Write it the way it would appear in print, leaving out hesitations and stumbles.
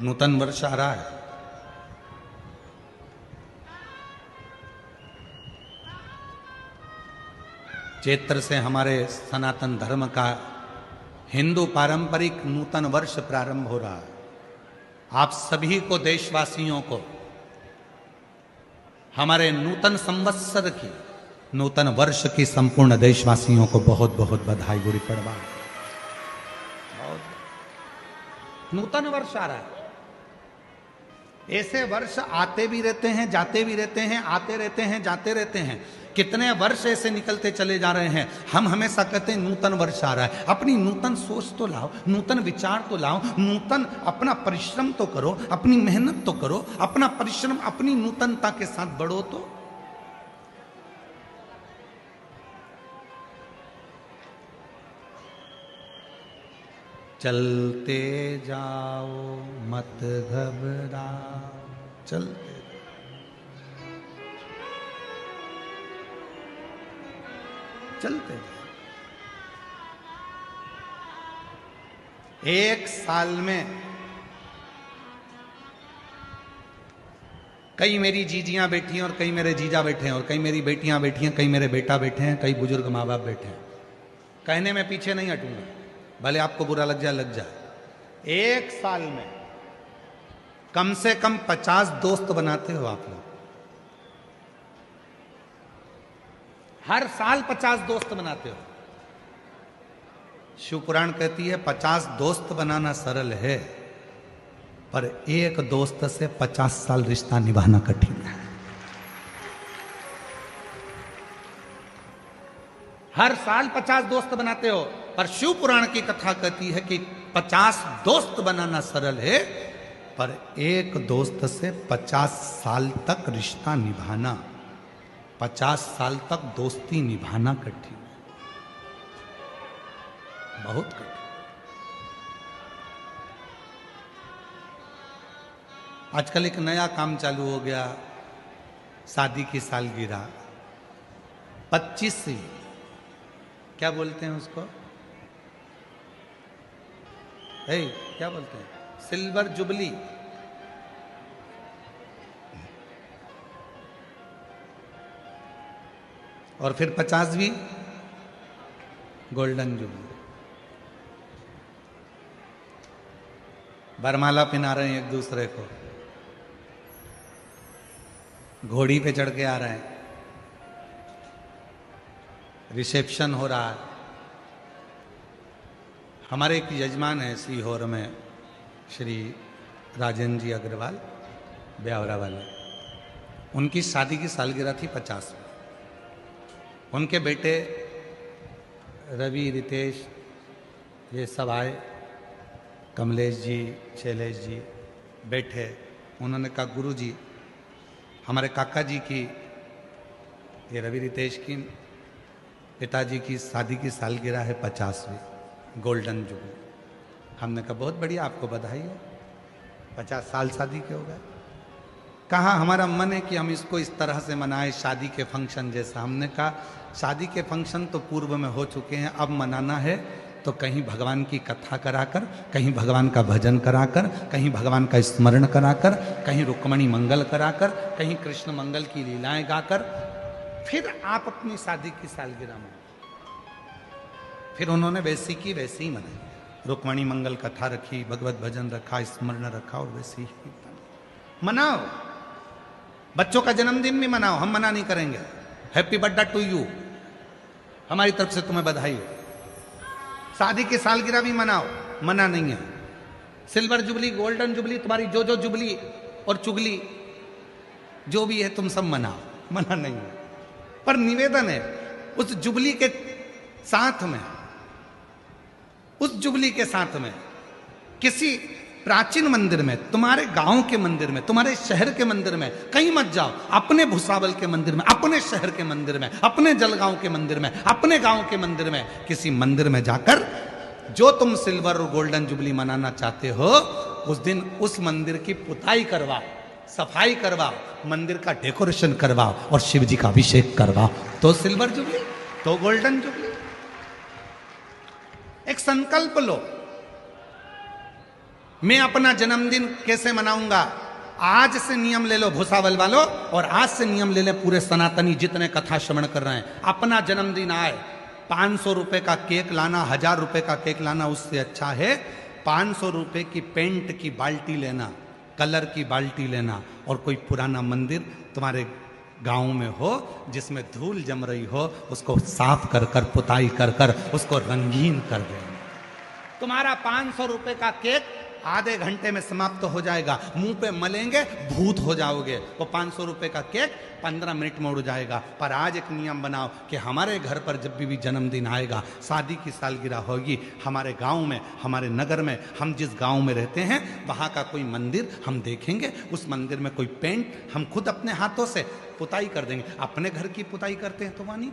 नूतन वर्ष आ रहा है। चैत्र से हमारे सनातन धर्म का हिंदू पारंपरिक नूतन वर्ष प्रारंभ हो रहा है। आप सभी को, देशवासियों को, हमारे नूतन संवत्सर की, नूतन वर्ष की संपूर्ण देशवासियों को बहुत बहुत बधाई, गुड़ी पड़वा। नूतन वर्ष आ रहा है। ऐसे वर्ष आते भी रहते हैं, जाते भी रहते हैं, आते रहते हैं, जाते रहते हैं। कितने वर्ष ऐसे निकलते चले जा रहे हैं। हम हमेशा कहते हैं नूतन वर्ष आ रहा है। अपनी नूतन सोच तो लाओ, नूतन विचार तो लाओ, नूतन अपना परिश्रम तो करो, अपनी मेहनत तो करो, अपना परिश्रम अपनी नूतनता के साथ बढ़ो। तो चलते जाओ मत घबराओ, चलते चलते जाओ। एक साल में कई मेरी जीजियां बैठी हैं और कई मेरे जीजा बैठे हैं, और कई मेरी बेटियां बैठी हैं, कई मेरे बेटा बैठे हैं, कई बुजुर्ग माँ बाप बैठे हैं। कहने में पीछे नहीं हटूंगा, भले आपको बुरा लग जाए लग जाए। एक साल में कम से कम 50 दोस्त बनाते हो आप लोग। हर साल 50 दोस्त बनाते हो। शिव पुराण कहती है 50 दोस्त बनाना सरल है, पर एक दोस्त से 50 साल रिश्ता निभाना कठिन है। हर साल 50 दोस्त बनाते हो, पर शिव पुराण की कथा कहती है कि 50 दोस्त बनाना सरल है, पर एक दोस्त से 50 साल तक रिश्ता निभाना, 50 साल तक दोस्ती निभाना कठिन है, बहुत कठिन। आजकल एक नया काम चालू हो गया, शादी की सालगिरह 25वीं, क्या बोलते हैं उसको, क्या बोलते हैं, सिल्वर जुबली। और फिर 50वीं गोल्डन जुबली। बरमाला पहना रहे हैं एक दूसरे को, घोड़ी पे चढ़ के आ रहे हैं, रिसेप्शन हो रहा है। हमारे एक यजमान है सीहोर में, श्री राजेंद्र जी अग्रवाल, ब्यावरा वाले, उनकी शादी की सालगिरह थी 50 में। उनके बेटे रवि, रितेश, ये सब आए, कमलेश जी, शैलेश जी बैठे। उन्होंने कहा गुरु जी, हमारे काका जी की, ये रवि रितेश की पिताजी की शादी की सालगिरह है 50वीं, गोल्डन जुबली। हमने कहा बहुत बढ़िया, आपको बधाई हो, 50 साल शादी के हो गए। कहा हमारा मन है कि हम इसको इस तरह से मनाएं, शादी के फंक्शन जैसा। हमने कहा शादी के फंक्शन तो पूर्व में हो चुके हैं, अब मनाना है तो कहीं भगवान की कथा कराकर, कहीं भगवान का भजन कराकर, कहीं भगवान का स्मरण कराकर, कहीं रुक्मणी मंगल कराकर, कहीं कृष्ण मंगल की लीलाएं गाकर, फिर आप अपनी शादी की सालगिरह में। फिर उन्होंने वैसी की वैसी ही मनाई, रुक्मणी मंगल कथा रखी, भगवत भजन रखा, स्मरण रखा, और वैसी ही मनाओ। बच्चों का जन्मदिन भी मनाओ, हम मना नहीं करेंगे। हैप्पी बर्थडे टू यू, हमारी तरफ से तुम्हें बधाई हो। शादी की सालगिरह भी मनाओ, मना नहीं है। सिल्वर जुबली, गोल्डन जुबली, तुम्हारी जो जो जुबली और चुगली जो भी है तुम सब मनाओ, मना नहीं है। पर निवेदन है उस जुबली के साथ में, उस जुबली के साथ में किसी प्राचीन मंदिर में, तुम्हारे गांव के मंदिर में, तुम्हारे शहर के मंदिर में, कहीं मत जाओ, अपने भुसावल के मंदिर में, अपने शहर के मंदिर में, अपने जलगांव के मंदिर में, अपने गांव के मंदिर में, किसी मंदिर में जाकर जो तुम सिल्वर और गोल्डन जुबली मनाना चाहते हो, उस दिन उस मंदिर की पुताई करवाओ, सफाई करवाओ, मंदिर का डेकोरेशन करवाओ और शिव जी का अभिषेक करवाओ, तो सिल्वर जुबली, तो गोल्डन जुबली। एक संकल्प लो, मैं अपना जन्मदिन कैसे मनाऊंगा? आज से नियम ले लो भूसावल वालों, और आज से नियम ले ले पूरे सनातनी जितने कथा श्रवण कर रहे हैं। अपना जन्मदिन आए, 500 रुपए का केक लाना, 1000 रुपए का केक लाना उससे अच्छा है 500 रुपए की पेंट की बाल्टी लेना, कलर की बाल्टी लेना, और कोई पुराना मंदिर तुम्हारे गांव में हो जिसमें धूल जम रही हो, उसको साफ कर कर पुताई कर कर उसको रंगीन कर देना। तुम्हारा 500 रुपए का केक आधे घंटे में समाप्त हो जाएगा, मुंह पे मलेंगे भूत हो जाओगे। वो 500 रुपए का केक 15 मिनट में उड़ जाएगा। पर आज एक नियम बनाओ कि हमारे घर पर जब भी जन्मदिन आएगा, शादी की सालगिरह होगी, हमारे गांव में, हमारे नगर में, हम जिस गांव में रहते हैं वहां का कोई मंदिर हम देखेंगे, उस मंदिर में कोई पेंट हम खुद अपने हाथों से पुताई कर देंगे। अपने घर की पुताई करते हैं तो वहां नहीं